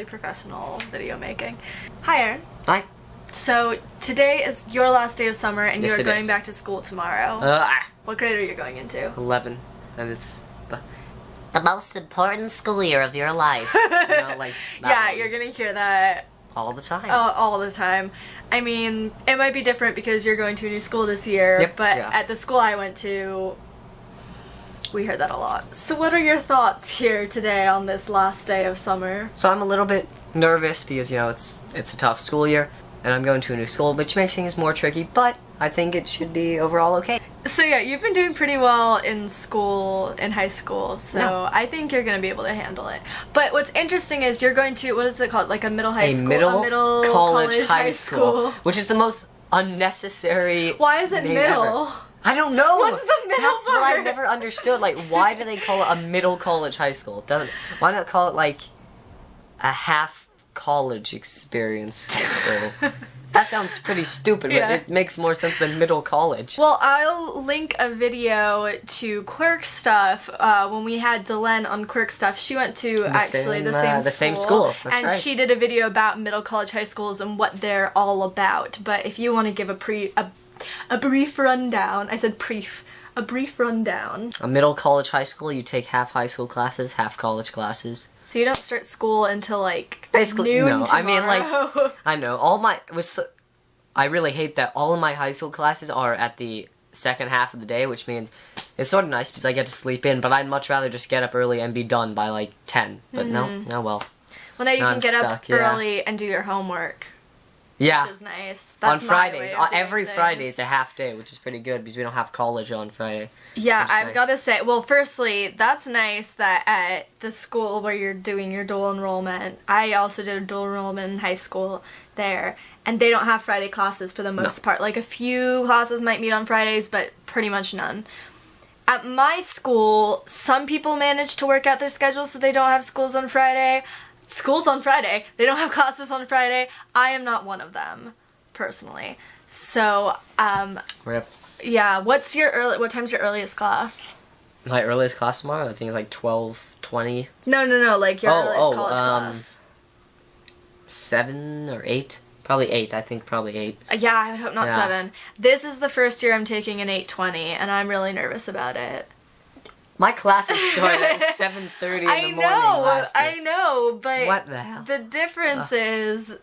Professional video making. Hi, Aaron. Hi. So today is your last day of summer, and Yes, you're going is. back to school tomorrow. What grade are you going into? 11, and it's The most important school year of your life. Yeah, you're gonna hear that all the time. all the time. I mean, it might be different because you're going to a new school this year, Yep, but yeah. at the school I went to, we heard that a lot. So what are your thoughts here today on this last day of summer? So I'm a little bit nervous because, you know, it's a tough school year, and I'm going to a new school, which makes things more tricky, but I think it should be overall okay. So yeah, you've been doing pretty well in school, in high school, so No. I think you're going to be able to handle it. But what's interesting is you're going to, what is it called, like a middle high school? Middle college high school, which is the most unnecessary Why is it name middle? ever. I don't know. What's the middle That's what part? I've never understood. Like, why do they call it a middle college high school? Why not call it, like, a half college experience high school? That sounds pretty stupid, Yeah. but it makes more sense than middle college. Well, I'll link a video to Quirk Stuff. When we had Delenn on Quirk Stuff, she went to the same school. That's and right. she did a video about middle college high schools and what they're all about. But if you want to give a brief rundown, I said brief. A brief rundown. A middle college high school, you take half high school classes, half college classes. So you don't start school until like Basically, noon no. I mean, tomorrow. like, I know I really hate that all of my high school classes are at the second half of the day, which means it's sort of nice because I get to sleep in, but I'd much rather just get up early and be done by like 10. But no, well. Well, now you Now can I'm get up stuck, yeah. early and do your homework, Yeah. which is nice. On That's my Fridays, way of doing every things. Friday it's a half day, which is pretty good because we don't have college on Friday. Yeah, Which is I've nice. got to say, well, firstly, that's nice that at the school where you're doing your dual enrollment, I also did a dual enrollment in high school there, and they don't have Friday classes for the most part. Like, a few classes might meet on Fridays, but pretty much none. At my school, some people manage to work out their schedule so they don't have schools on Friday. Schools on Friday. They don't have classes on Friday. I am not one of them, personally. So, Rip. yeah, what time's your earliest class? My earliest class tomorrow, I think it's like 12:20. No, like your earliest college um, class. 7 or 8? Probably 8, I think probably 8. Yeah, I would hope not Yeah. 7. This is the first year I'm taking an 8:20, and I'm really nervous about it. My classes started at 7:30 in the morning last year. I know, but What the hell? the difference is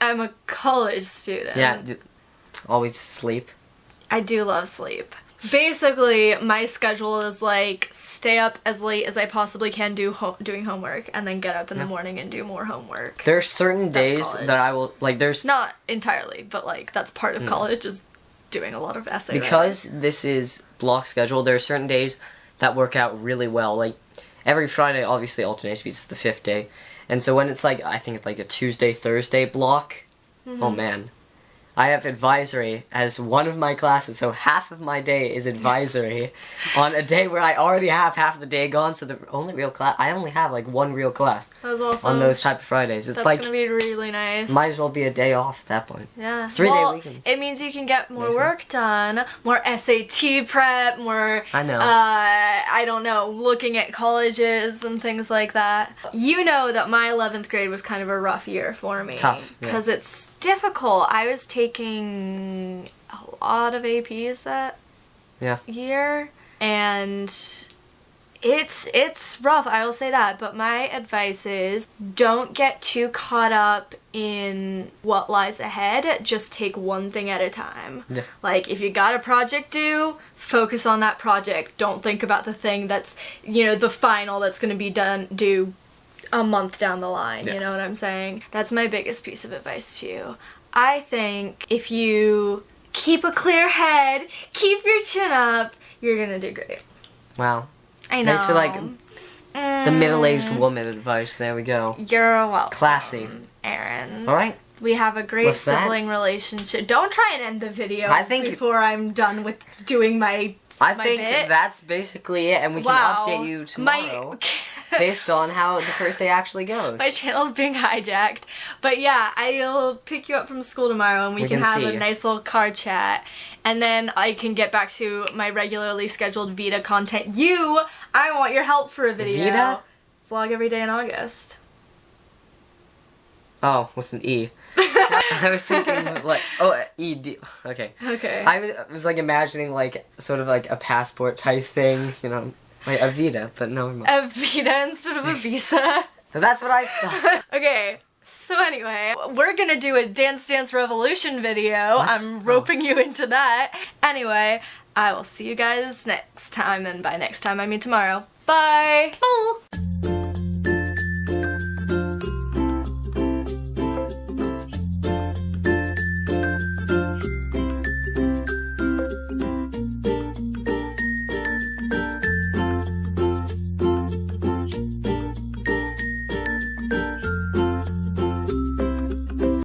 I'm a college student. Yeah, always sleep. I do love sleep. Basically, my schedule is like stay up as late as I possibly can doing homework, and then get up in the morning and do more homework. There are certain That's days college. that I will, like, there's... Not entirely, but like that's part of college is doing a lot of essay Because this is block schedule, there are certain days that work out really well. Like, every Friday obviously alternates because it's the 5th day. And so when it's like, I think it's like a Tuesday, Thursday block, oh man. I have advisory as one of my classes, so half of my day is advisory on a day where I already have half of the day gone, so the only real class, I only have like one real class That's awesome. on those type of Fridays. It's That's like, gonna be really nice. might as well be a day off at that point. Yeah. 3-day weekends. It means you can get more Basically. work done, more SAT prep, more, I know. I don't know, looking at colleges and things like that. You know that my 11th grade was kind of a rough year for me. Tough, yeah. Because it's difficult. I was taking a lot of APs that Yeah. year, and it's rough, I will say that, but my advice is don't get too caught up in what lies ahead. Just take one thing at a time. Yeah. Like, if you got a project due, focus on that project. Don't think about the thing that's, the final that's going to be due a month down the line. Yeah. You know what I'm saying? That's my biggest piece of advice to you. I think if you keep a clear head, keep your chin up, you're gonna do great. Wow. I know. Thanks for, like, the middle-aged woman advice. There we go. You're welcome. Classy. Aaron. All right. We have a great With that- sibling relationship. Don't try and end the video I think- before I'm done with doing my I my think bit. that's basically it, and we can Wow. update you tomorrow My based on how the first day actually goes. my channel's being hijacked. But yeah, I'll pick you up from school tomorrow and we can have see. a nice little car chat. And then I can get back to my regularly scheduled VEDA content. I want your help for a video. VEDA? Vlog every day in August. Oh, with an E. I was thinking like, oh, ED. Okay. Okay. I was like imagining like sort of like a passport type thing, you know, like a VEDA, but no. A VEDA instead of a visa. That's what I thought. Okay. So anyway, we're gonna do a Dance Dance Revolution video. What? I'm roping you into that. Anyway, I will see you guys next time, and by next time I mean tomorrow. Bye! Boo.